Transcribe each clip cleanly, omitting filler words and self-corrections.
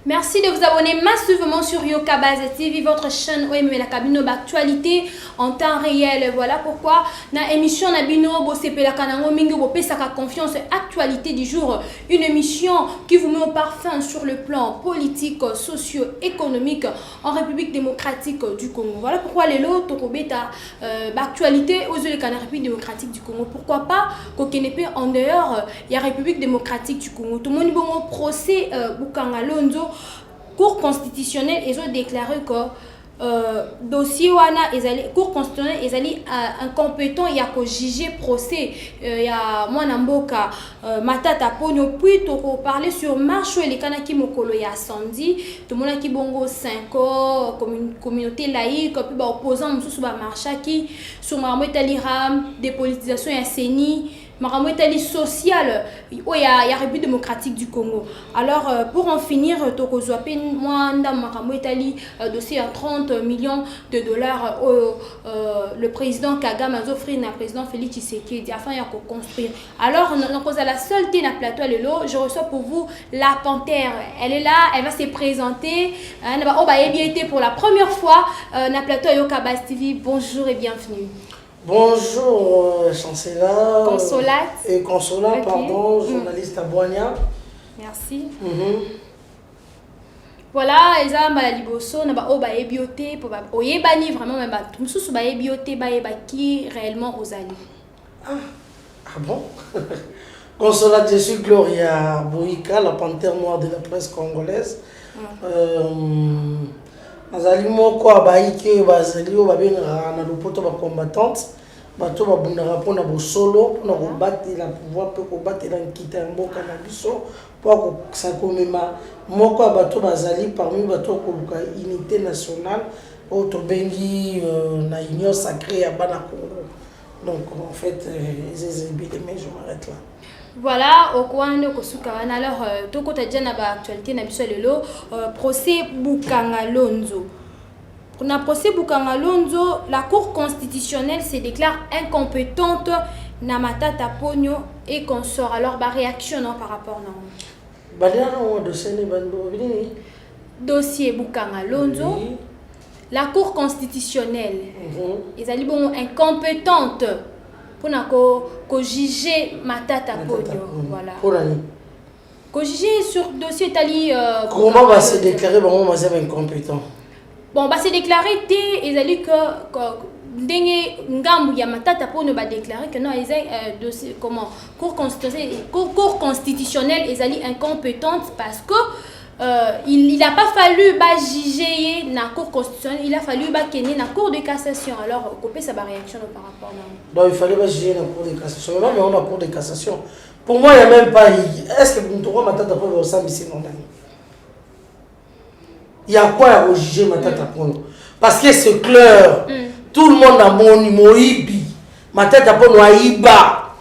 Merci de vous abonner massivement sur Yokabaz TV, votre chaîne OM la cabine d'actualité en temps réel. Voilà pourquoi dans l'émission Nabino Bosepela Kanango Mingo Bopesaka confiance actualité du jour. Une émission qui vous met au parfum sur le plan politique, socio-économique en République démocratique du Congo. Voilà pourquoi les lots Tokobeta actualité aux yeux de la République démocratique du Congo. Pourquoi pas Kokenepe en dehors il y a République démocratique du Congo. Tout le monde bon procès Bukanga Lonzo. Cour constitutionnelle ils ont déclaré que dossier wana cour constitutionnelle ils allaient incompétent il y a que juger procès il y a mwana mboka matata ponyo puis to parler sur marche les kanaki mokolo ya samedi tout le monde qui bongo 5 ans communauté laïque puis ba opposant mususu ba marchaki sur maramwetaliram dépolitisation ya CENI Maramwetali social il y a République démocratique du Congo. Alors pour en finir tokozwape mwanda Maramwetali dossier à 30 millions de dollars le président Kagame a offert na président Félix Tshisekedi afin de construire. Alors on a la seule thé na plateau lelo, je reçois pour vous la panthère. Elle est là, elle va se présenter. Elle va été pour la première fois na plateau Yokabaz TV. Bonjour et bienvenue. Bonjour, chancelière. Consolate. Et Consolate, okay. Pardon, journaliste à Boigna. Merci. Voilà, ils ont la liboso, on a ebioté pour oyebani vraiment même tout sous ba ebioté ba qui réellement aux alliés. Ah bon? Consolate, je suis Gloria Boïka, la panthère noire de la presse congolaise. Nazali moko abaiki bazali o babengaka na lopoto ba combattante bato babundaka mpona bosolo mpona kobatela pouvoir mpe kobatela nkita ya mboka na biso mpo akosakomema moko ya bato bazali parmi bato akoluka unité nationale oyo tobengi na union sacrée ya bana Congo. Donc en fait mais je m'arrête là. Voilà, au coin de Kosukawana, alors, tout le monde a actualité, procès Bukanga Lonzo. Pour le procès Bukanga Lonzo, la Cour constitutionnelle se déclare incompétente na matata ponyo et consort. Alors, réaction par rapport à dossier Bukanga Lonzo. Oui. La Cour constitutionnelle, ils allaient bon incompétente. Pour juger matata ponyo voilà pour juger sur dossier tali comment va se déclarer bon moi c'est incompétent bon bah c'est déclaré ils allaient que ndenge ngambu ya matata ponyo ba déclarer que non ils dossier comment cour constitutionnelle ils allaient incompétente parce que il n'a pas fallu juger na cour constitutionnelle, il a fallu kenner na cour de cassation. Alors, couper sa réaction par rapport à donc il fallait juger na cour de cassation. Mais on a cour de cassation. Pour moi, il n'y a même pas. Est-ce que vous trouvez ma tata pour le samedi c'est normal? Il y a quoi à juger ma tata pour nous? Parce que c'est clair. Tout le monde a mon ibi. Ma tata pour nous a iba.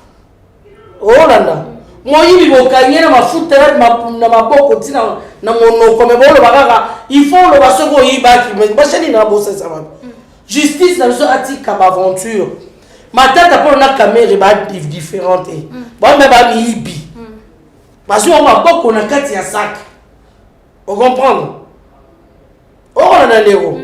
Oh là là. Moi il faut gagner na mafuta na maboko tina na monoko me bolo bakaka il faut le basoko yibaki mais bachani na bossa ça va justice na so atika ba aventure matata pour na caméra ba différente ba me ba mibi parce que on maboko na kati ya sac on comprendre on a ndeko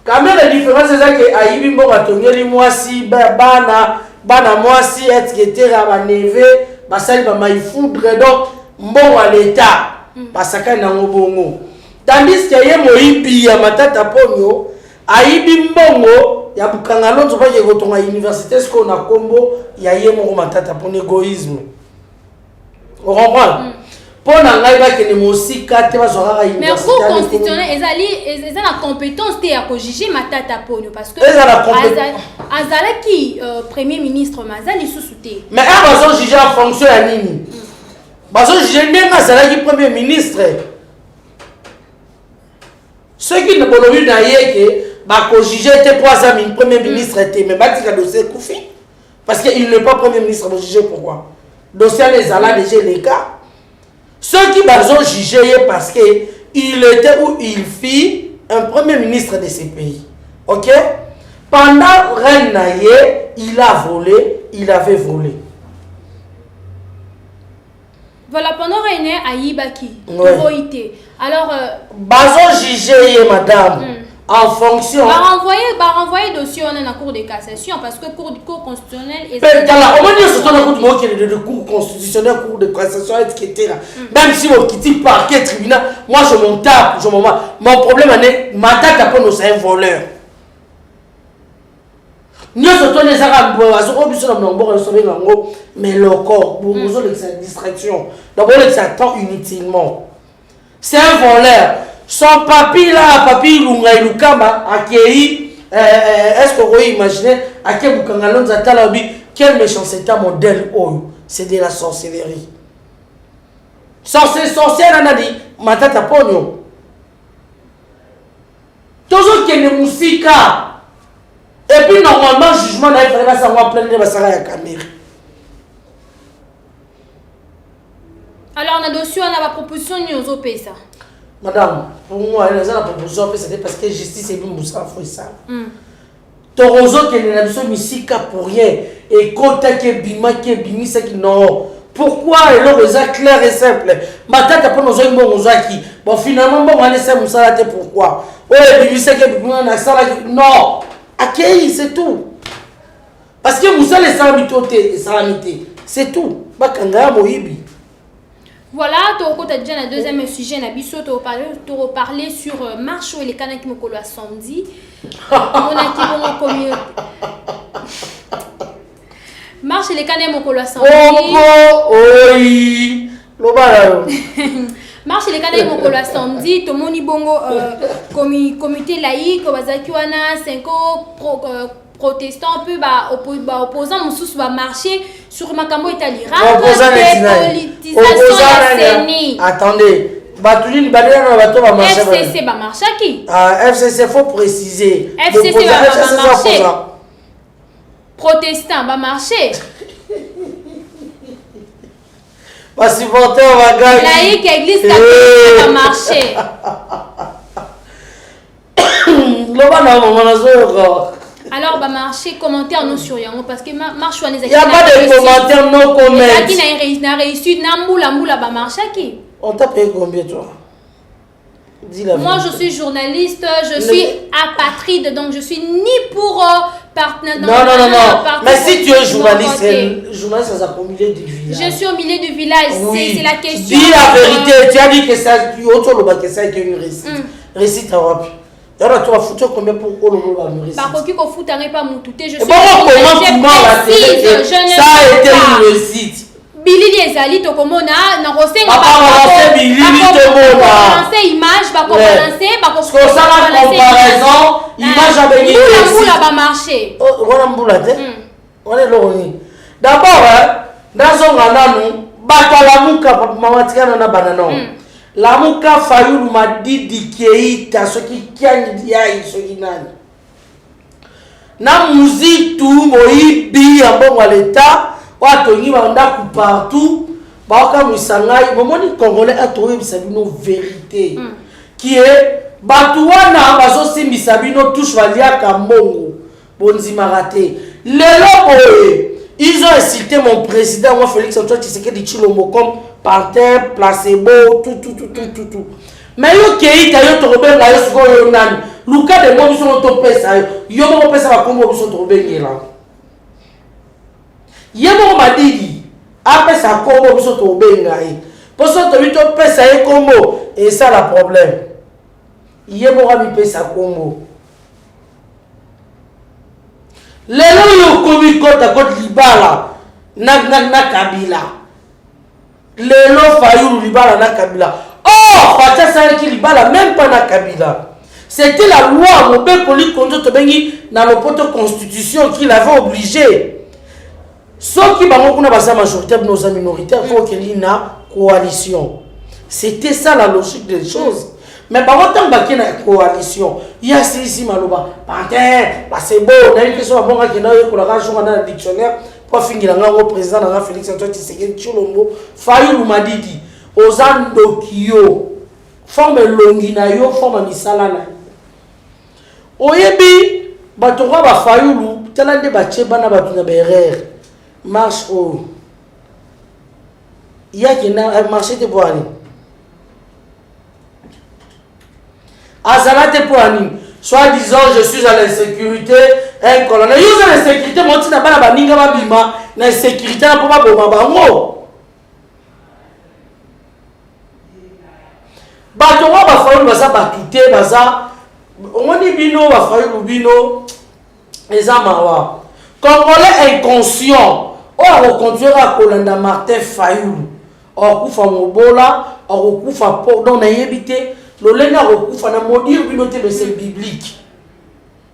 caméra différence c'est ça que ayibi mboka tongeli mwasi bana mwasi etiketera ba neve basali ba maifoudre donc mbongo à l'état basaka na ngobongo tandis que ye moyibi ya matata ponyo ayibi mbongo ya Bukanga Lonzo pa ye kotonga université sko na kombo ya ye moko matata pon égoïsme on comprend pona ngai ba kene mosika te bazora université mais cour constitutionnelle ezali na compétence te ya ko juger matata ponyo parce que azalaki premier ministre mazali sous-souté mais bazo juger en fonction ya nini bazo juger ndenge azalaki premier ministre ceux qui ne bolobi na yeke ba ko juger te pour ça premier ministre te mais batika dossier Koufi parce que il n'est pas premier ministre ba juger pourquoi dossier les ala déjà les cas ceux qui ont jugé parce que il était ou il fit un premier ministre de ce pays. OK? Pendant Reine Naye, il a volé, il avait volé. Voilà, pendant René Aïbaki, alors bazo jugé madame en fonction renvoyer dossier on est en cour de cassation parce que cour constitutionnel est au moins il y a un cours de cour constitutionnel cour de cassation etc. Même si on quitte parquet tribunal, moi je m'en tape, mon problème est ma date après nous c'est un voleur. Nous sommes les arabes, mais le corps, pour nous autres, c'est une distraction. D'abord, ça attend inutilement. C'est un voleur. Son papy là, papy Lunga Lukama, accueilli, est-ce que vous imaginez, à quel Bukangalon Zatalabi, quel méchanceté modèle, c'est de la sorcellerie. Sorcière, on a dit, Matata Pogno. Toujours qu'il y a une musique. Et puis normalement, le jugement n'a pas savoir plein de la caméra. Alors, on a dossier, on a la proposition de nous ça. Madame, pour moi, la proposition, c'était parce que justice est bien Moussa Fouissa. Torozo qui est une mission mystique pour rien. Et Kota qui est bima, qui est bimi, c'est qui non. Pourquoi alors c'est clair et simple. Ma tête a pas nos yeux qui. Bon, finalement, bon, on a laissé Moussa la pourquoi. Oh, bimi, c'est qui bima, on a ça non. Accueilli, c'est tout. Parce que Moussa les salamité, c'est tout. Bakanga Mohibi. Voilà, tu as déjà le deuxième sujet, tu as parlé sur marche où les canaux qui me collent à samedi. Marche les canaux me collent à samedi. Oui. Marche les canaux me collent à samedi. Tout le monde bongo comité laïque, Bazakiwana, 5 protestants, peu opposants, Moussous va marcher sur Makambo Italie. Politisation de la CENI. Attendez, FCC va marcher qui? FCC, il faut préciser. FCC va marcher. Protestant va marcher. Va supporter, on va gagner. Laïque, église catholique va marcher. Alors, bah marcher, commentaire non sur Yango parce que marche il n'y a pas de commentaires non commentaires. Qui n'a réussi, n'a moula bah marcher qui? On t'a payé combien toi? Moi je suis journaliste, je suis apatride, donc je suis ni pour partenaire. Non. Mais si tu es journaliste, journaliste ça au milieu du village. Je suis au milieu du village, oui. C'est la question. Dis la vérité, tu as dit que ça, que ça est une réussite. Réussite à Wapi. Alors tu vas foutre combien pour le réussite? Par contre, qu'on fout pas mon touté, je suis comment ça a été une réussite? Billy Ezali to komona na rosenga ba Billy to mona image ba balancer ba ko ça la comparaison image avec moula ba marché wana mbula te wana loni d'abord nazonga nanu bato la muka mamatikana na banano la muka Fayulu Madidi Keita soki kiani ya soki nani na musique tout moyibi ambongo l'état Watongi bandaku partout, baoka musangai, momoni congolais a trouvé bisabino vérité. Qui est batuana baso si bisabino touche valia kambongo. Bonzi maraté. Lelo boye, ils ont incité mon président moi Félix Antoine Tshisekedi Tshilombo comme panthère, placebo, tout. Mais yo keita yo tobenga yo siko yo nani. Luka de mo biso to pesa yo mo pesa ba kombo biso to bengela. Yemo Madidi après ça combo biso to benga pour ça to bito pesa e combo et ça le problème yemo rabi pesa combo lelo yo komi kota kot libala na Kabila lelo Fayulu libala na Kabila Fatia ça qui libala même pas na Kabila c'était la loi Mobé Koli Konzo to bengi dans le poto constitution qui l'avait obligé. Ceux qui ont la majorité de nos minoritaires, il faut qu'il y ait une coalition. C'était ça la logique des choses. Mais par contre, il y a une coalition. Il y a ici, Maloba. C'est beau, on a une question à qui dans le dictionnaire pour finir le président Félix Antoine Tshisekedi Tshilombo, Fayulu Madidi, Ozando Kyo, forme Longinayo, forme Misalana. Oyebi, Batonga Fayulu, tel un débat, Bana Batuna Berer. Marche haut. il y a qui n'a marché de pour aller. Azalate pour aller. Soit disant je suis à l'insécurité, un colonel. Vous à l'insécurité, moi tu n'as pas la baninga babima, l'insécurité n'a pas bon bango. Batonga ba faulu basa bakité basa. On dit bino ba faulu bino. Les amawa. Congolais inconscient. On continuer à Kolanda Martin Fayoulou. On kufa mobola, on kufa po dans na yebité. Le lenga kufa na modir binoté mais c'est biblique.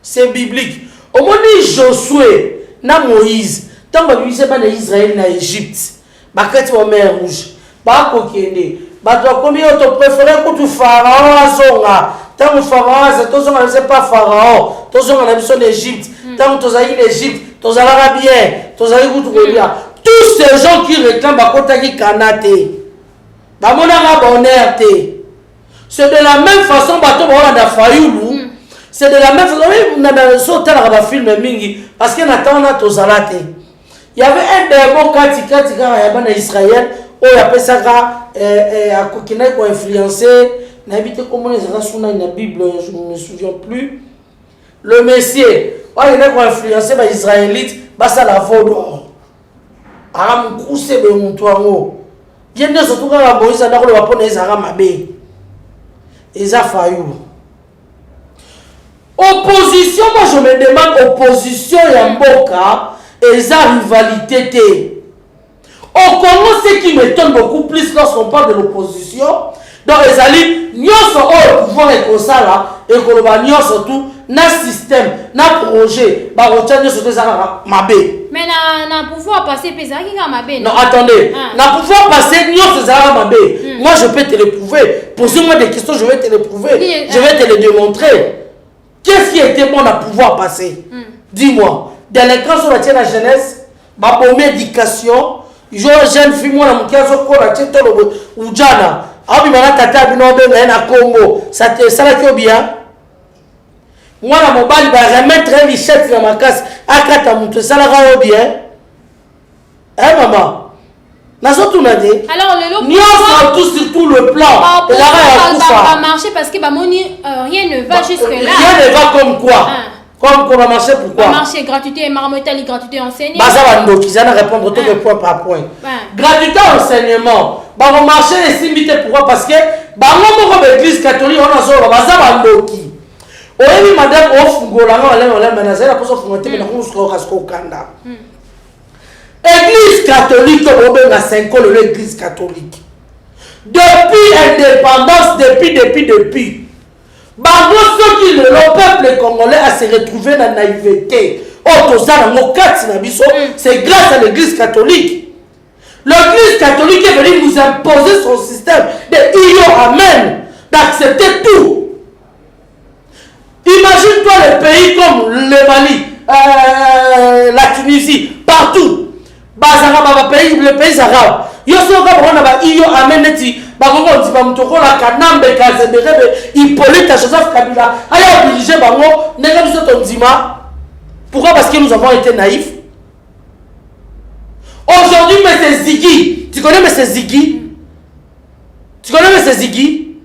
C'est biblique. Au moment Josué na Moïse, tant que Moïse pas na Israël na Égypte. Ba kati wa mer rouge. Ba kokende. Ba to combien to préféré que tu pharaon azonga. Tant que pharaon c'est tous on c'est pas pharaon. Tous on a besoin d'Égypte. Tant que tu as l'Égypte, tu as l'Arabien, tu as l'Égypte. Tous ces gens qui réclament Bakotaki Kanate, c'est de la même façon c'est de la même façon parce qu'il y il y avait un démon quand Israël où il appelle ça qui n'a pas influencé comment les dans la Bible, je ne me souviens plus. Le Messie, il a influencé les Israélites, ça la vaudor. Aram kousé be mutuango. Bien de surtout quand la Moïse a le wapon les Aramabe. Ils a failli. Opposition, moi je me demande opposition et Mboka, et sa rivalité. Au Congo, ce qui m'étonne beaucoup plus lorsqu'on parle de l'opposition, donc les alliés, nous sommes au pouvoir et comme ça là, et qu'on va nous surtout, notre système, notre projet, bah on tient sur des arabes mabé. Mais na pouvoir passer pesa qui a mabé. Non attendez, na pouvoir passer nous sur des arabes mabé. Moi je peux te le prouver. Posez-moi des questions, je vais te le prouver. Je vais te le démontrer. Qu'est-ce qui était bon à pouvoir passer? Dis-moi. Délinquance sur la tienne la jeunesse, ma bonne éducation, jeune fille moi la moukia sur quoi la tienne ou jana. Ah oui, maintenant tata binobe na Congo. Ça te ça la bien. Moi la mobile va remettre un richesse dans ma casse. Akata mutu ça la va bien. Hein maman. Nazo tout n'a dit. Alors le lot. Nous sommes tous sur tout le plan. Ça va marcher parce que bah moni rien ne va jusque là. Rien ne va comme quoi. Comme qu'on va marcher pourquoi? Marcher gratuité, marmotel gratuité enseignement. Bah ça va nous qui ça répondre tout le point par point. Gratuité enseignement. Bah on marcher les simité pourquoi? Parce que bah moi comme église catholique on a ça bah ça va nous qui. Oui madame ofungola on a ça la pour fungoter mais on se casse au kanda. Église catholique comme on a 5 ans l'église catholique. Depuis indépendance depuis Bango ceux qui le peuple congolais a se retrouvé dans la naïveté. C'est grâce à l'église catholique. L'église catholique est venue nous imposer son système de Iyo Amen, d'accepter tout. Imagine-toi les pays comme le Mali, la Tunisie, partout. Les pays arabes. Ils sont comme Iyo Amen. Bango dit bamutoko la kanambe kazemberebe Hippolyte Joseph Kabila aya obligé bango nega biso tondima. Pourquoi? Parce que nous avons été naïfs. Aujourd'hui M. Ziggy, tu connais M. Ziggy? Tu connais M. Ziggy?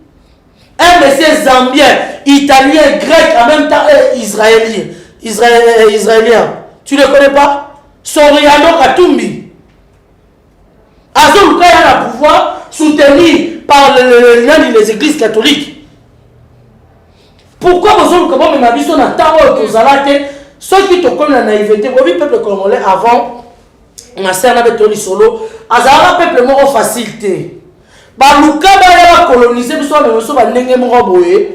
Un monsieur zambien, italien, grec, en même temps israélien. Israélien. Tu ne le connais pas? Soriano Katumbi. Azul Kaya a le pouvoir soutenu par les églises catholiques. Pourquoi vous avez comme ma vie sur la table aux alates ceux qui te connaissent la naïveté, vous le peuple congolais avant, on a servi avec Tony Solo, azara peuple mort facilité. Baluka ba coloniser biso na biso ba ndenge moko boye.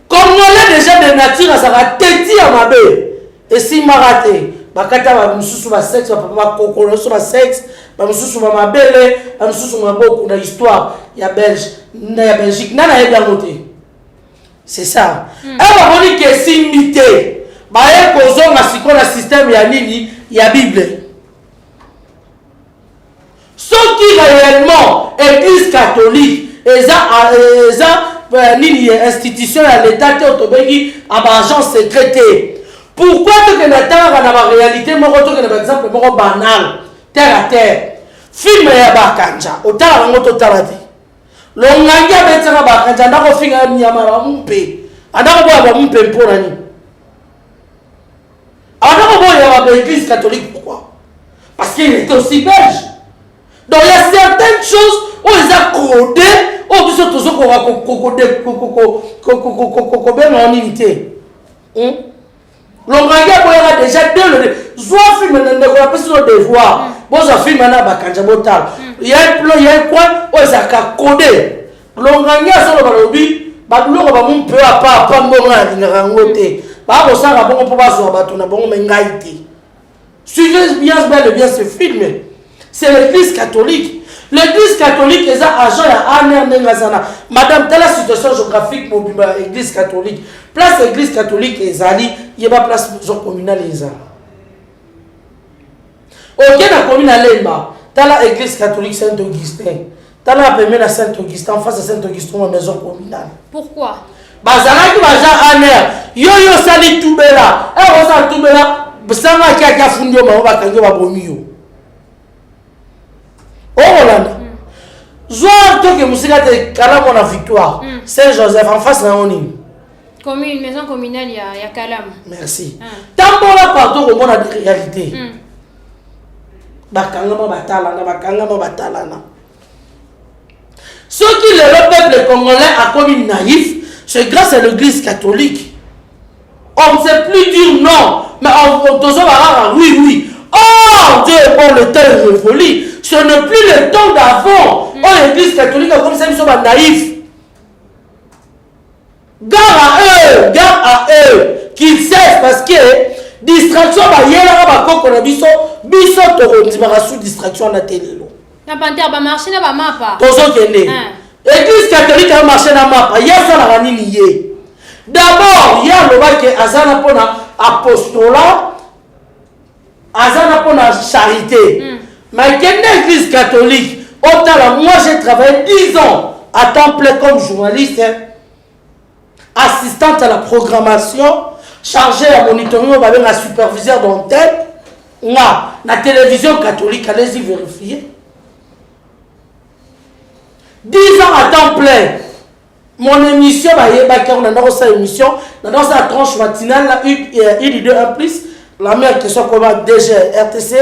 Congolais déjà de nature azara teti ya mabe. Et si maraté, bakata ba mususu ba sexe ba kokolo so ba sexe. Bamususu ba mabele, bamususu ba beaucoup na histoire ya Belgique nana ya côté. C'est ça. Et ba boni que simité. Ba ye kozo na siko na système ya nini ya Bible. Ce qui réellement église catholique nini institution ya l'état te autobeki aba agence secrète. Pourquoi tu que na tanga na réalité moko to que na exemple moko banal terre à terre. film ya bakanja otala ngo totala te longangi abetanga bakanja ndako finga nyama ba mumpe andako boya ba mumpe mpona ni andako boya ba église catholique. Pourquoi? Parce qu'il est aussi belge. Donc il y a certaines choses où ils ont codé où ils sont toujours codé en unité. Longangi aboya déjà deux le soit film ne ko pas sur le devoir. Bon ça film na bakanja botal. Il y a un plan, il y a un coin où ils ont codé. Longangi sur le balobi badulo ba mun peu à pas mbonga linga ngote. Ba ko sanga bongo po ba so bato na bongo mengaiti. Suivez bien ce film. C'est l'église catholique. L'église catholique est un agent à Aner. Madame, dans la situation géographique, l'église catholique. Place l'église catholique et Zali, il y a pas place maison communale et Zali. Ok, la commune Lemba, dans l'église catholique Saint-Augustin. Dans la première Saint-Augustin, en face de Saint-Augustin, la maison communale. Pourquoi? Bazala qui va à Aner. Yo Sali Toubela. Et on s'en Toubela. Basanga qui a fondé au Maroc, qui a bomio. Oh Hollande. Joie toi que musique de Kalam on a victoire. Saint-Joseph en face na oni. Commune maison communale il y a Kalam. Merci. Tambola partout au monde a des réalités. Bakanga batalana. Ce qui le peuple congolais a commis naïf, c'est grâce à l'église catholique. On ne sait plus dire non, mais on doit dire oui. Oh Dieu est bon, le temps est révolu. Ce n'est plus le temps d'avant. Oh, l'église catholique, comme ça, ils sont naïfs. Gare à eux, qu'ils cessent parce que distraction, il y a un biso sous distraction à la télé. La panthère va marcher, na ba mapa. L'église catholique a marché dans mapa. Il y a ça dans la ligne. D'abord, il y a le bac qui a pour apostolat, azana pour la charité. Mais l'église catholique, moi j'ai travaillé 10 ans à temps plein comme journaliste, assistante à la programmation, chargée à monitorer, à superviseur d'antenne. La télévision catholique, allez-y vérifier. 10 ans à temps plein. Mon émission, on a dans émission, dans sa tranche matinale, il y a un plus, la meilleure question comme DG, RTC,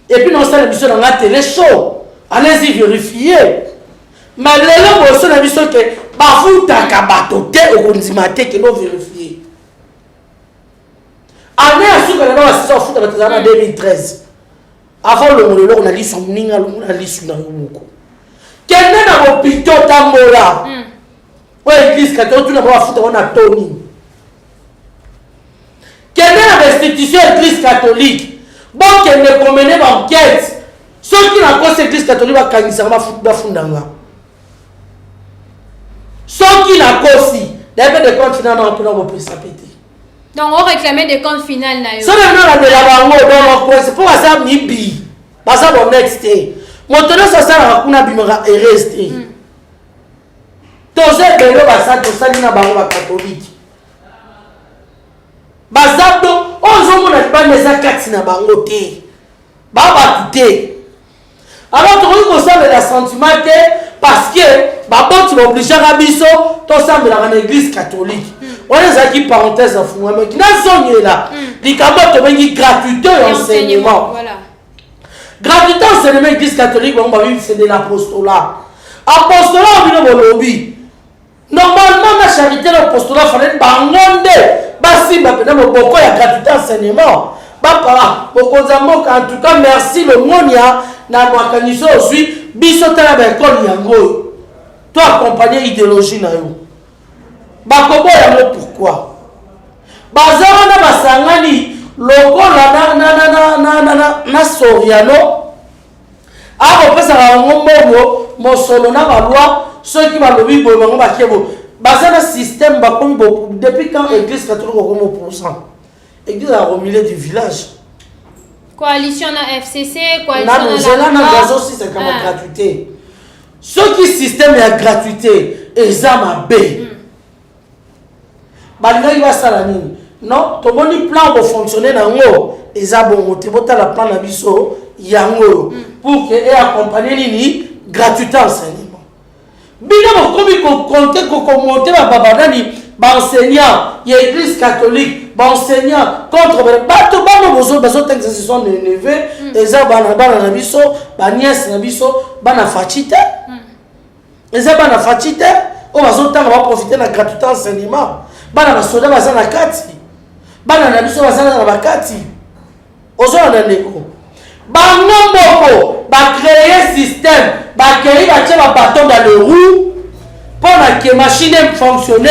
et puis dans cette émission, dans la télé show, allez-y vérifier. Mais les gens, on a émission que, bafou takabatote, au gondimate, que l'on vérifie. Année à ce que l'on a assisté au foot en 2013. Avant le monologue, on a lu son ninga, on a lu son nangoumoko. Quel est dans l'hôpital Tambola? Oui, l'église catholique, tout d'abord, on a Tony. Quelle est la restitution de l'église catholique? Bon, qu'elle ne promenait d'enquête. Ceux qui n'ont pas l'église catholique, ils vont fondanga. Ceux qui n'ont pas aussi, les des comptes finaux, on peut s'appeler. Donc, on réclamait des comptes finaux. Ce n'est pas la banque, c'est pour ça que Nibi. Parce que mon next day. Mon tonneau, ça sert à bimera et rester. Tous ces bélos, ça n'a pas de catholique. Bazabdo, on joue mon album des actes na bangote. Baba tuté. Alors, tu consommes la sentiment parce que Baba, tu m'obliges à biso, tu ensemble dans l'église catholique. On les a dit parenthèse en fou, mais qui n'a sonné là. Les cabottes ont dit gratuité enseignement. Voilà. Gratuité enseignement l'église catholique, on va vivre c'est de l'apostolat. Apostolat, on vient de lobby. Normalement, la charité, l'apostolat, il fallait bangonde. Basi, maintenant, beaucoup il y a gratuité enseignement. En tout cas, merci le monia. Na mwakaniso aussi, bisota na école yango. Toi accompagner idéologie na yo. Bakobo yango pourquoi? Bazara na basangani lokola na soriano. Ako pesa na ngombo mosolo na balwa ceux qui va lobi bo bango bakebo. Bazana système bakomi depuis quand l'église catholique comme pourcent. L'église a au milieu du village. Coalition na FCC, coalition na aussi c'est comme gratuité. Ce qui système est gratuité, examen B. Malgré va ça non, tout le monde plan pour fonctionner dans l'eau, et ça bon, tu vas la plan na biso, yango pour que et accompagner nini gratuité enseignement bino bokomi ko compter ko monter ba babadani ba enseignant ya église catholique ba enseignant contre bato bano bozo texte ce sont les neveux eza bana na biso ba nièce na biso bana fachite eza bana fachite o bazo tanga ba profiter na gratuité enseignement bana ba soda baza na kati bana na biso baza na bakati ozona na ndeko bango moko ba créer système ba créer ba tia ba bâton dans le roue pour que machine fonctionne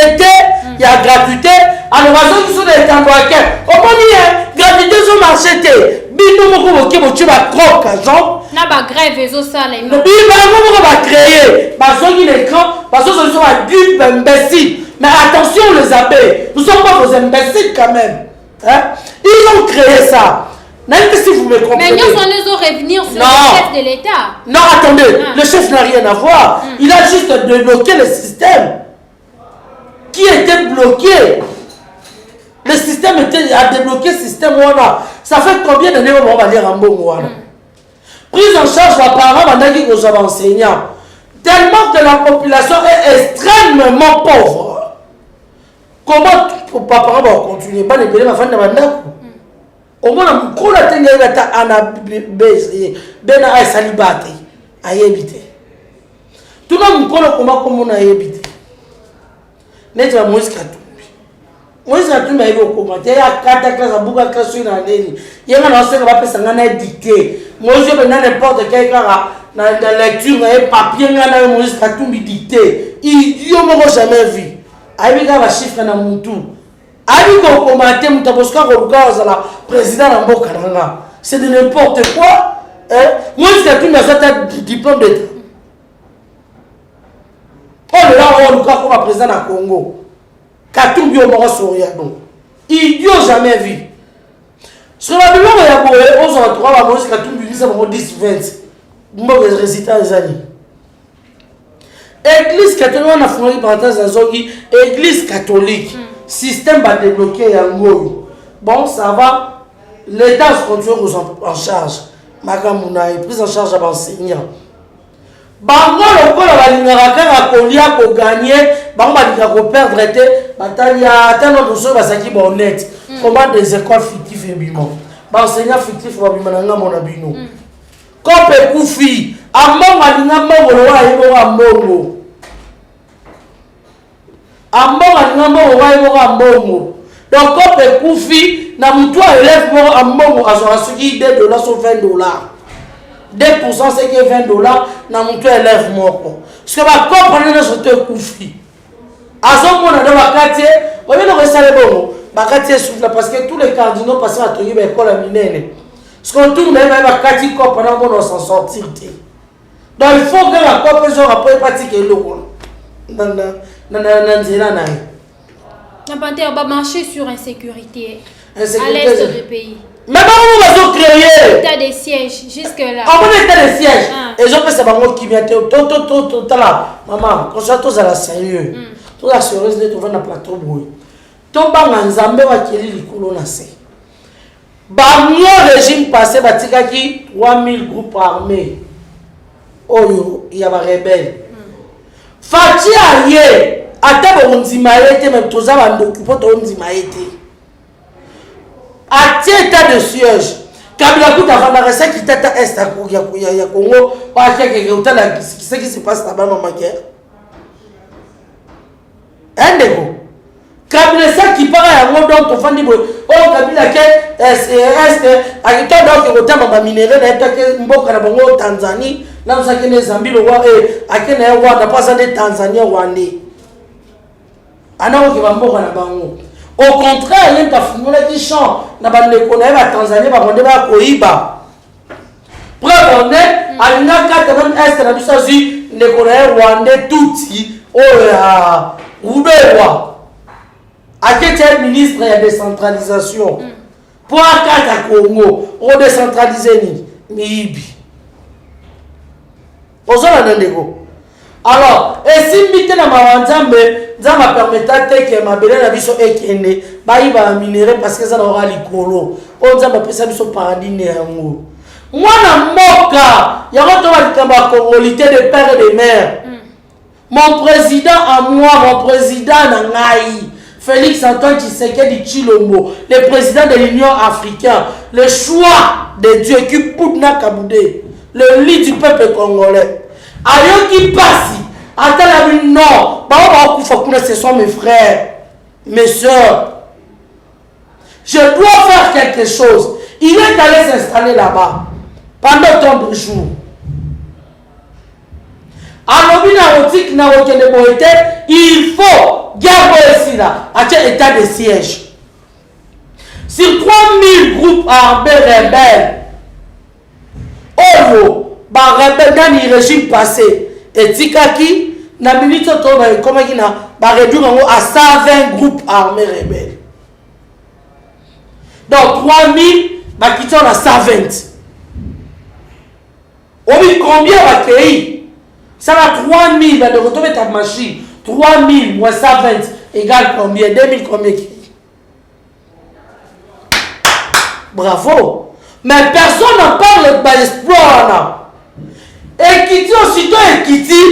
il y a gratuité alors bazo qui sont des tambourins au moni gratuité zo marché te bino moko boke boche ba croque genre na ba grève ezo sala ino bino moko ba créer bazo qui l'écran bazo zo ba dupe imbécile mais attention les abeilles nous sommes pas vos imbéciles quand même hein ils ont créé ça. Même si vous me comprenez. Mais nous allons revenir sur le chef de l'État. Non, attendez, le chef n'a rien à voir. Il a juste débloqué le système qui était bloqué. Le système a débloqué le système. Ça fait combien d'années on va dire en bon prise en charge par parents pendant qu'ils sont enseignants. Tellement que la population est extrêmement pauvre. Comment pour parents vont continuer pas de payer ma femme de mandat? Au moins, on a tenu à bena a salibate a évité. Tout le monde connaît comment on a évité. N'est-ce pas Moïse Katumbi? Moïse Katumbi a eu au commentaire. Il y a 4 classes à Bouga classe sur l'année. Il y a un ancien qui va faire ça dicté. Moïse Katumbi n'importe quel cas dans la lecture un papier n'a Moïse Katumbi dicté. Il n'a jamais vu. Avec un chiffre dans mon tout. Avec commenter Mutaboska la président Nambokananga. C'est de n'importe quoi. Moi, c'est une diplôme d'État. Oh là, on nous comme président à Congo. Katumbi au Moro Soriano. Idiot jamais vu. Sur la bilan, il y a on se retrouve à Moïse Katumbi, il y a 10-20. Mauvais résultat des années. Église catholique, on a fourni parenthèse à Zogi, Église catholique. Système va débloquer Yango. Bon, ça va. L'État se continue en charge. Makamuna est prise en charge par l'enseignant. Bango le col va l'ingarakan à Kolia pour gagner. Bango va perdre. Il y a tant d'autres choses qui sont honnêtes. Comment des écoles fictives et bimon. Enseignant fictif va bimananga mon abino. Kope Koufi. Amon alinga mongo wa ebo wa mongo. Amon alinga mongo wa ebo wa mongo. Donc Kope Koufi na mutu élève mongo amongo azora suki $2 sur $20. 2% c'est que $20 na mutu élève mongo. Ce que va comprendre dans ce Koufi. Azon mona dans la quartier, on vient de rester bon. Ba quartier souffle parce que tous les cardinaux passent à tenir ba école à minene. Ce qu'on tourne même ba quartier pendant qu'on s'en sortir. Donc il faut que la coopération après pratique le dans on va marcher sur insécurité. À l'est du pays. Mais comment on va créer état de siège jusque là. En bon état de siège. Et je fais ça bango qui vient tout là. Maman, quand ça tous à la sérieux. Tout la sérieuse de trouver na plateau boy. Ton banga nzambe wa kili likolo na se. Bango régime passé batika ki 3000 groupes armés. Oyo il y a ba rebelle. Fati aye ata bo nzima yete même toza ba ndokupo to nzima yete. À état de siège. Kabila kuta fana resa qui tata est à ya Congo pas ce qui se passe là-bas maman guerre. Endeko. Kabila ça qui part à ngo donc to fandi boy. Oh Kabila ke est à ito donc ko tama ba minéraux na etake mboka na bongo Tanzanie na usake ne Zambie lo wa akene ya Rwanda pas ça de Tanzanie Rwandais. Ana ko ba mboka na bango. Au contraire, il y a des gens qui chantent dans les Tanzanie, dans Koiba. Preuve on est, à une carte est dans les Rwandais, tout à quel ministre il y a décentralisation. Pour un cas à Congo, on décentralise Nibi. Alors, et si mité na mawanzambe, ça m'a permis que ma belle na biso ekende, ba iba minéré parce que ça aura likolo. On ça m'a pesa biso paradis ne yango. Moi, na moka, il y a un congolité de père et de mère. Mon président à moi, mon président Nangaï, Félix Antoine Tshisekedi Tshilombo, le président de l'Union africaine, le choix de Dieu qui Poudna Kaboudé, le lit du peuple congolais. Ayoki Passi, attends la non, ce sont mes frères, mes soeurs. Je dois faire quelque chose. Il est allé s'installer là-bas pendant tant de jours. Il faut garder ici là, à quel état de siège. Sur 3000 groupes armés rebelles, Oyo, rebelles dans le régime passé, et Tikaki, na minute comment il a réduit à 120 groupes armés rebelles. Donc 3000, qui sont à 120. On dit combien va créer? Ça va 3000, de retourner ta machine. 3000 moins 120 égale combien? 2000 combien? Bravo. Mais personne n'en parle de l'espoir. Ekiti aussitôt Ekiti,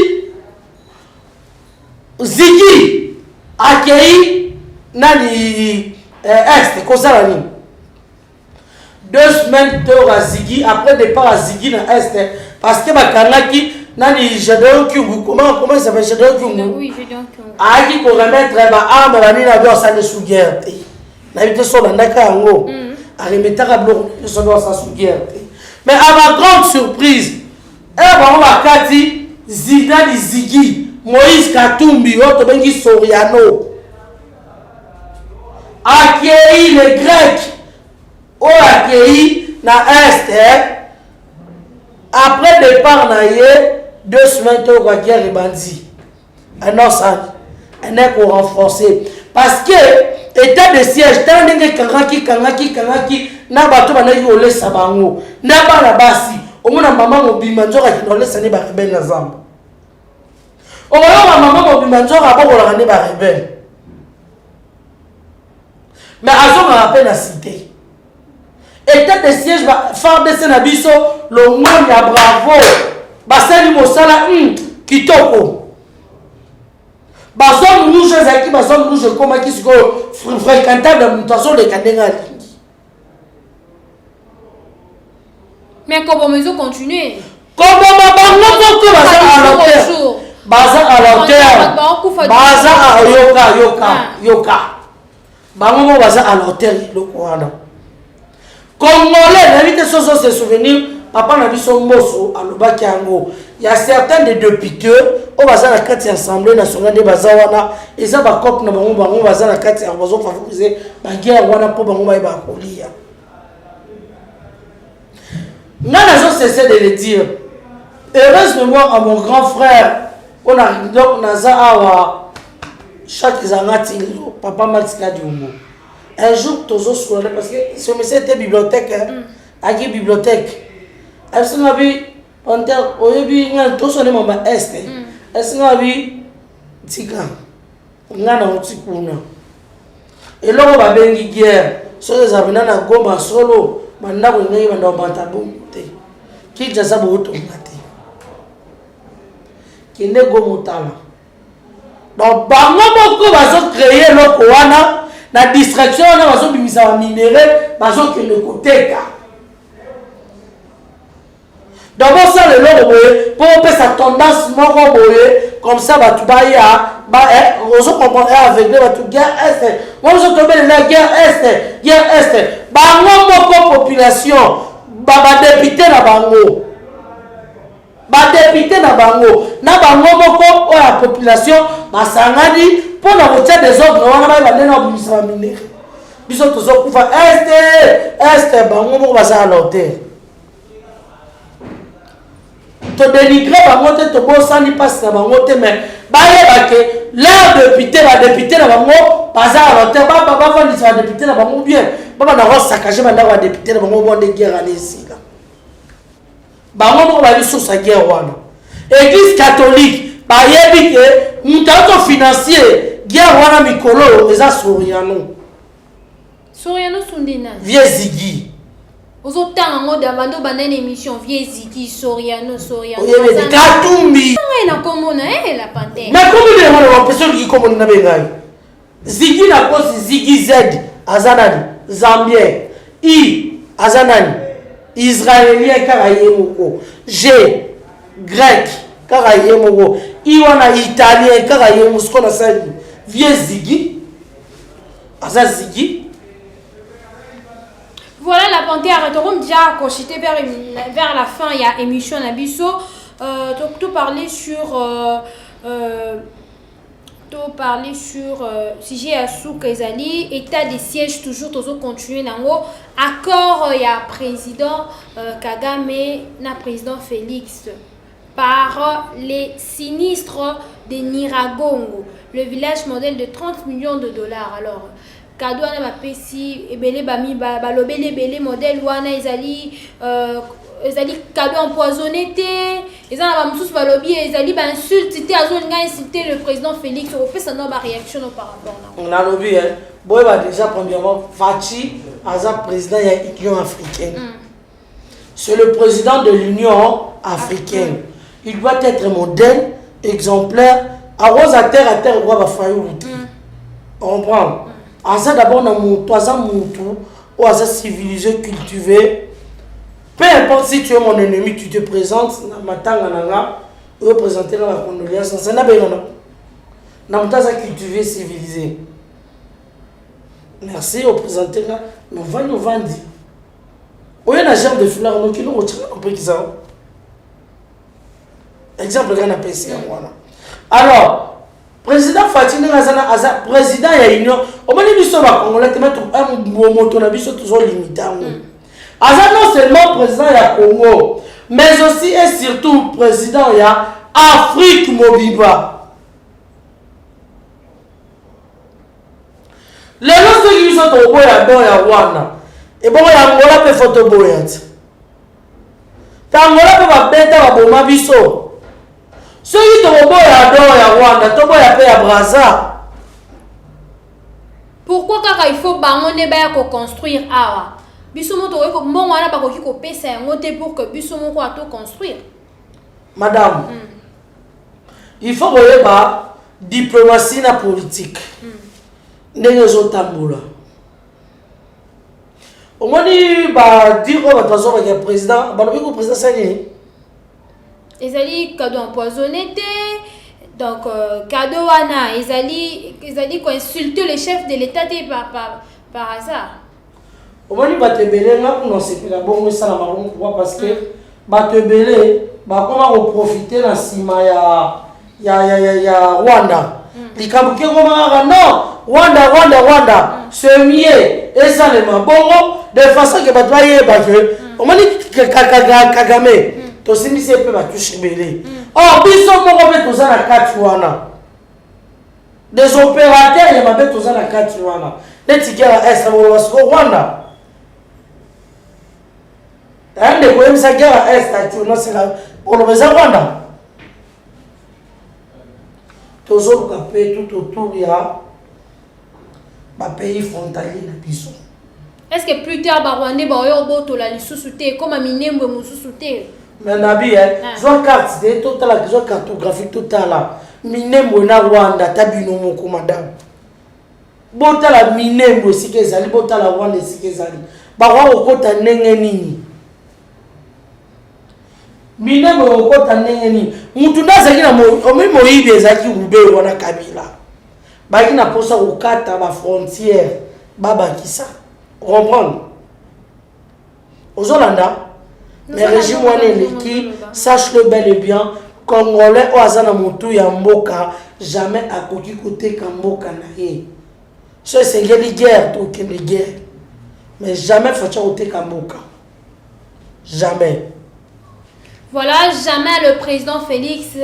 Ziggy, accueilli, Nani, Est, comme ça, 2 semaines de Ziggy, après départ à Ziggy dans Est, parce que Bakanaki, Nani, Gédéon Kyungu, comment il s'appelle Gédéon Kyungu? Oui, Gédéon Kyungu. Ah, qui peut remettre l'arme à l'année d'avion sans le sous-guerre. N'habite sur la Nakarango. À remettre à blanc, le soldat sans sous-guerre. Mais à ma grande surprise, on va Kati, Zidane Ziggy, Moïse Katumbi, Otobengi Soriano, accueilli les Grecs, ou accueilli na Est, après départ na ye, 2 semaines de la guerre et bandit. Un est pour renforcer. Parce que, état de siège, tant que Kangaki, n'a pas tout le monde qui sabango, n'a pas la basi, au moins maman mobimanzora qui nous laisse aller par rebelle na zambe. Au moins maman mobimanzora a pas la par rebelle. Mais à ce moment appelle la cité. État de siège, faire de Sénabiso, le monde ya bravo. Basali Mosala, Kitoko. Bazon rouge, Zaki, Bazon rouge, comme qui se fréquentable de mutation de Kandenga. Mais comment on continue? Comment on Baza à l'hôtel. Baza à Yoka. Bango baza à l'hôtel, le Kouana. Congolais, l'invité Soso se souvenir, papa n'a vu son mosso à l'Obakiango. Il y a certains des députés, au bazar la carte assemblée nationale de Bazawana, et ça va cop na bango bango bazar la carte en bazo favoriser la guerre wana pour bango ba kolia. N'a cessé de le dire. Heureusement à mon grand frère, on a donc naza awa chaque zangati papa Max Kadiumbo. Un jour, tous souvent parce que ce monsieur était bibliothèque, à qui bibliothèque. Est-ce qu'on a vu, on a vu, tous on est maman est. Est-ce qu'on a vu, tika, on a un petit coup. Et là, on va bien guerre. Sur les avenants à Goma solo, maintenant on est dans Bantabou. Qui déjà ça pour automate. Qui n'est Gomotala. Donc, Bango va se créer le Koana. La distraction, on a besoin de minérer, besoin de le côté. D'abord, ça, le long, pour faire sa tendance, comme ça, tu vas on comprend avec les guerre est. Moi, je tombe la guerre est. Bango, population, député na bango. Député na bango. Na bango, la population, sangadi. Pour la retraite des autres, on va aller dans le ministère minier. Ils sont tous au couvert. Est, on va à l'hôtel. Tu dénigres, tu peux sans y passer à l'hôtel, mais l'air député, la députée, la bango, pas à l'hôtel, pas député, la bango bien. Pas dans saccagé, mais la députée, la bango, bon de guerre à ici. Bango, on va aller sur sa guerre. Église catholique. Bayebi ke mutato financier guerre wana mikolo eza Soriano Sundina Vieux Ziggy Autant en mode avant banane émission vieux Ziki Soriano. Oye mais Katumbi. Na comment na la panthère. Mais comment les personnes qui comme na bengai. Ziki na cause Ziki Z azanani Zambien I azanani Israélien karayemoko G grec karayemoko I wana italien karayemoko ce qu'on a ça vieux Ziki Aza Ziki. Voilà la panthère, tu déjà conchité vers la fin, il y a émission Nabiso. Tu parlais sur sujet à souk ezali état de siège toujours toujours continuer nango accord il y a président Kagame na président Félix par les sinistres de Niragongo, le village modèle de 30 millions de dollars. Alors cadeau na mapesi ebele bami balobele ebele modèle wana ezali cadeau empoisonné té ezana ba mususu balobi ezali ba insulte té azolinga insulter le président Félix au fait ça n'a pas réaction par rapport na on a lobby hein boy ba déjà premièrement Fachi aza président de l'Union africaine. C'est le président de l'Union africaine. Il doit être modèle exemplaire à rose à terre roi ba fayu. On comprend. En ça d'abord dans mon toisa moutou ou à ça civilisé cultivé. Peu importe si tu es mon ennemi, tu te présentes dans ma tanga nanga représenter dans la condoléance. Ça n'a pas eu non. Dans mon toisa cultivé civilisé. Merci au présenter là. Nous vendons. Où est la germe de fleurs nous qui nous retirent un peu qui ça. Exemple grand apprécié voilà. Alors président Fatine Azana président ya union au moins biso ba congolais te mettre un moto na biso toujours limité Azana non seulement président ya Congo mais aussi et surtout président ya Afrique Mobiba. Les gens qui sont au boya do ya Rwanda et bon ya Angola pe photo boyat. Angola pe ba beta ba boma biso. Ceux qui sont au boya do ya Rwanda to boya pe ya Brazza. Pourquoi kaka il faut bango ne ba ko construire awa? Biso moto ko mbongo wana ba ko ki ko pesa yango te pour que biso moko ato construire. Madame. Il faut boyeba diplomatie na politique. Ndenge zo tambola. Au moins ba dire ko bato ba président, ba lobi ko président sani. Ezali cadeau empoisonné té donc cadeau wana ezali ko insulter le chef de l'état té par hasard. Au moins ba te belé nga pour non c'est la bonne ça la marron pourquoi parce que ba te belé ba comment profiter na sima ya Rwanda. Likabuke ngoma non Rwanda c'est mieux et ça le mabongo de façon que ba doit yeba que au moins Kagame to simise pe ba touche belé. Oh biso moko be toza na kati wana. Des opérateurs ya mabe toza na kati wana. Netikela esa mo wasko Rwanda. Ande ko emisa guerre est tu non c'est la pour le Rwanda. Toujours capé tout autour ya ba pays frontalier na biso. Est-ce que plus tard ba Rwanda ba yo boto la lisusu te comme minembwe mususu te? Mais nabi zo carte de total zo cartographie totala minembwe na Rwanda tabino moko madame. Botala minembwe sikezali botala Rwanda sikezali. Ba wa okota ndenge nini? Minembwe okota ndenge nini? Mutu ndazaki na moyibi ezaki ube wana Kabila. Baki na posa okata ba frontière baba kisa. Comprendre? Ozolanda mais régime wana eleki sache-le bel et bien congolais o azana mutu ya mboka jamais akoki koteka mboka na ye. So esengeli guerre to kende guerre mais jamais facha koteka mboka. Jamais. Voilà, jamais le président Félix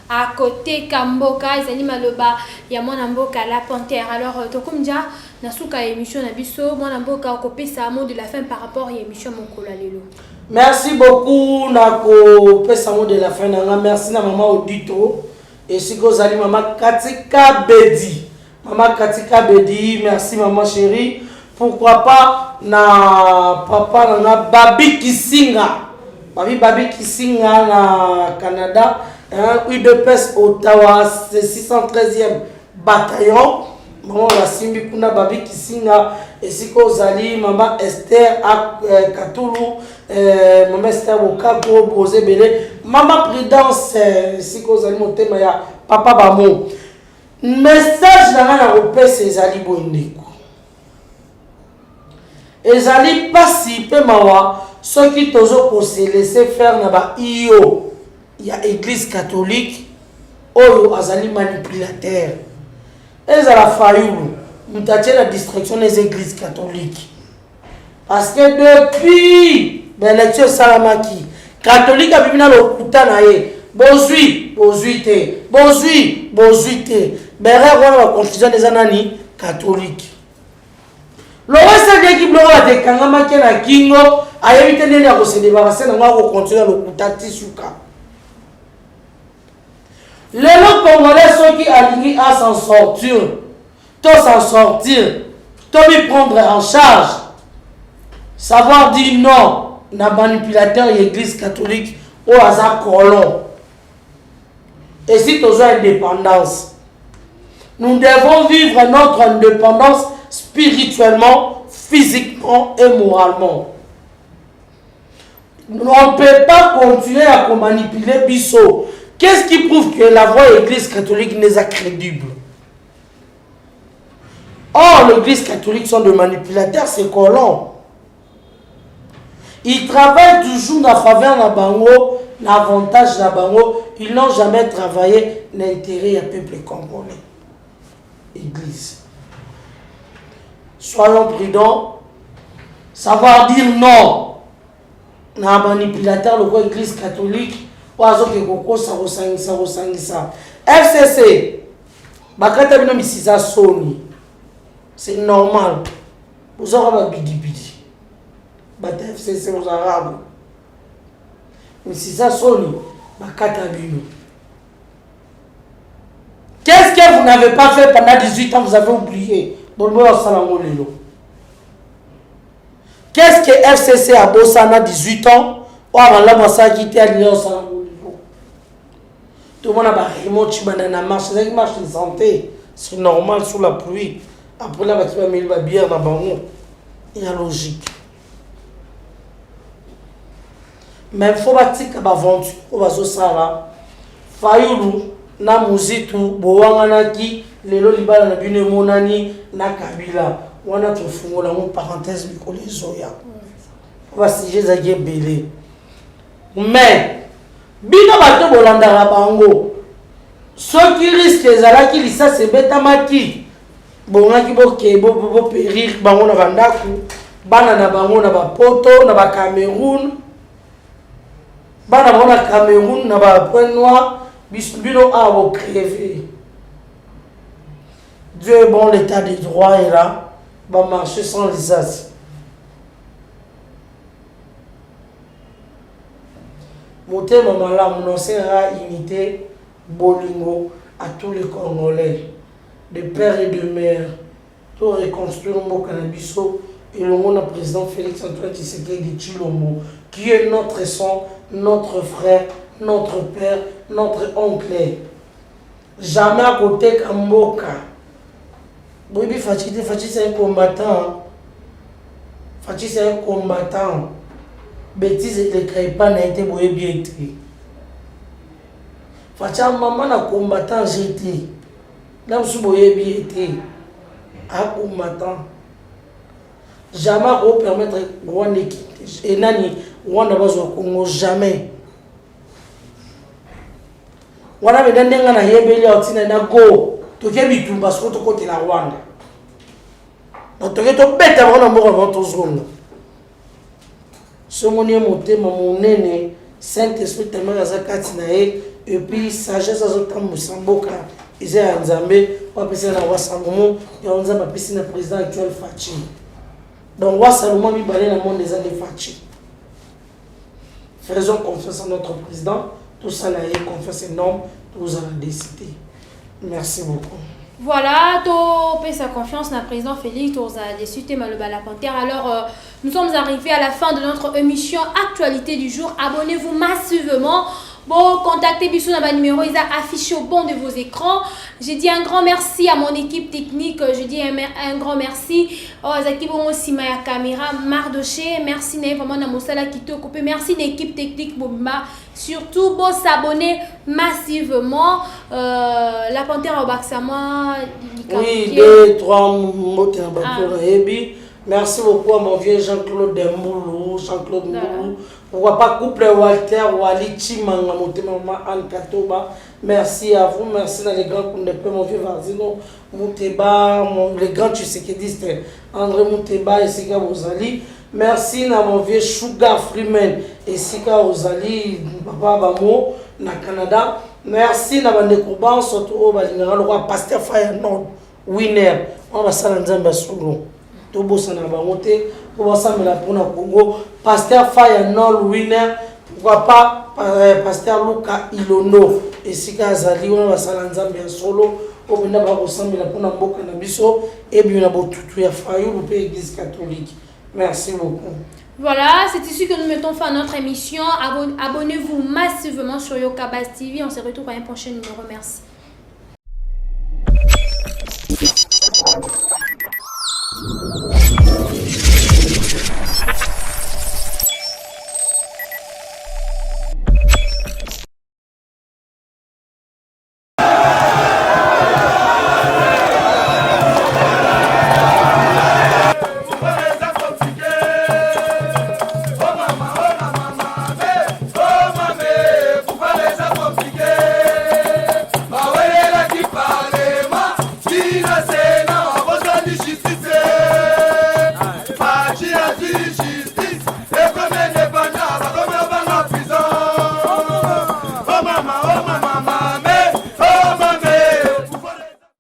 à côté Kamboka, Izali Maloba, Yamona Mboka, la panthère. Alors, Tokumja, Nasuka émission Nabiso, Mona Mboka, copé sa mot de la fin par rapport à l'émission Mokola Lelo. Merci beaucoup, Nako, pesa mot de la fin. Merci na maman Audito. Et si vous allez, maman Katika Bedi. Maman Katika Bedi, merci maman chérie. pourquoi pas na papa na Babi Kisinga. Babi Kisinga na Canada, UDPS Ottawa, 613e bataillon. Maman la simbi kuna Babi Kisinga esiko zali mama Esther Katulu mama Esther Okako Bose Bele mama Prudence esiko zali motema ya papa Bamo. Message na opesa ezali bondeko. Ezali pasi pe mawa ceux qui tozo ko se laisser faire na ba iyo ya église catholique oyo azali manipulateur. Ezala fayulu mutache la distraction des églises catholiques. Parce que depuis l'élection salamaki catholique a bimina lokuta na ye bozui te bere wana la confusion des anani catholique. Le reste de qui bloque de kangama ke na kingo ayebite nene ya ko se débarrasser na ngako continuer lokuta tisuka. Les Congolais sont qui alignent à s'en sortir, tout prendre en charge, savoir dire non, na manipulateur et église catholique au hasard colon. Et si tu as indépendance, nous devons vivre notre indépendance spirituellement, physiquement et moralement. On ne peut pas continuer à manipuler Bissot. Qu'est-ce qui prouve que la voie église catholique n'est pas crédible? Or, l'église catholique sont des manipulateurs, c'est colons. Ils travaillent toujours dans la faveur de Bango, l'avantage de Bango. Ils n'ont jamais travaillé l'intérêt du peuple congolais. Église. Soyons prudents. Savoir dire non. Na manipulateur, le quoi église catholique. FCC, bakata bino misisa soni. C'est normal. Vous aurez un bidi. Bata FCC aux Arabes. Misisa soni, bakata bino. Qu'est-ce que vous n'avez pas fait pendant 18 ans, vous avez oublié? Qu'est-ce que FCC a bossé à 18 ans? Tout le monde a marche de santé, c'est normal sous la pluie. Après là, tu vas mettre la bière dans le ballon. Il y a logique. Mais il faut bâtir une aventure. On va se faire là. Fayoulou, na muzitu, bowanganaki, lelo libala na bine monani, na kabila. On a tout fou, on a une parenthèse, mais les zoya. On va se dire que belé. Mais, bino bato bolandara bango. Ceux qui risquent les alaki lisa se betamaki. Bongaki bo périr bango na bandaku. Bana na bango na ba poto na ba Cameroun. Bana bango na Cameroun na ba point noir. Bino a bo crever. Dieu est bon, l'état des droits est là. Va marcher sans les as. Moté mamala mon sera imité Bolingo à tous les Congolais, de père et de mère, pour reconstruire mon cannabiso et le monde président Félix Antoine Tshisekedi Tshilombo, qui est notre sang, notre frère, notre père, notre oncle. Jamais à côté Kamboka. Bobi Fachi c'est un combattant. Fachi c'est un combattant. Bêtise ne crée pas n'a été bien été. Facha maman na combattant j'étais. Là où boye bien été. À combattant. Jamais on permettre Rwanda et nani Rwanda bazo Congo jamais. Wana bedandenga na yebeli otina na go. Tokebi tumba soto côté la Rwanda. Donc to beta wana moko avant tozonga. Ce mon monté mon nene Saint-Esprit tellement azakati na e et puis sagesse azotambo samboka izaya nzambe wa pesa na wasalomo ya nzambe pesa na président actuel Fachi. Donc wasalomo mi balé na monde des années Fachi. Faisons confiance en notre président, tout ça là est confiance énorme, tout ça a décidé. Merci beaucoup. Voilà, to paie sa confiance dans le président Félix Torzade, suite Maloba la Panthère. Alors, nous sommes arrivés à la fin de notre émission Actualité du jour. Abonnez-vous massivement. Bon, contactez Bissou dans le numéro, ils ont affiché au bon de vos écrans. Je dis un grand merci à mon équipe technique. Je dis un grand merci aux équipes aussi ma caméra Mardoché. Merci vraiment à Moussala qui t'a occupé. Merci l'équipe technique Bobima. Surtout, bon, s'abonner massivement. La Panthère au Baxama. Oui, 2, 3 mots de la. Merci beaucoup à mon vieux Jean-Claude Demboulou, Jean-Claude Mboulou. Pourquoi pas couple Walter, Wali Chimanga, Moutemama, Anne Katoba. Merci à vous, merci à les grands Koundepe, mon vieux Varzino, Mouteba, les grands Tshisekedi, André Mouteba et Sika Ozali. Merci à mon vieux Sugar Freeman et Sika Ozali, Papa Bamo, na Canada. Merci à mon découban, surtout au roi Pasteur Fire Nord, winner. On va s'alanzamba sous Tobo Sanabamote, pour ensemble pour le Congo, Pasteur Fire Nol winner, pourquoi pas Pasteur Luka Ilono, et Sika Zali, on va s'alanzamba solo, au Bina Barosambi pour la Boka Nabiso, et bien la Botutu ya Fayou, le pays église catholique. Merci beaucoup. Voilà, c'est ici que nous mettons fin à notre émission. Abonnez-vous massivement sur Yokabaz TV. On se retrouve à un prochain numéro. Merci.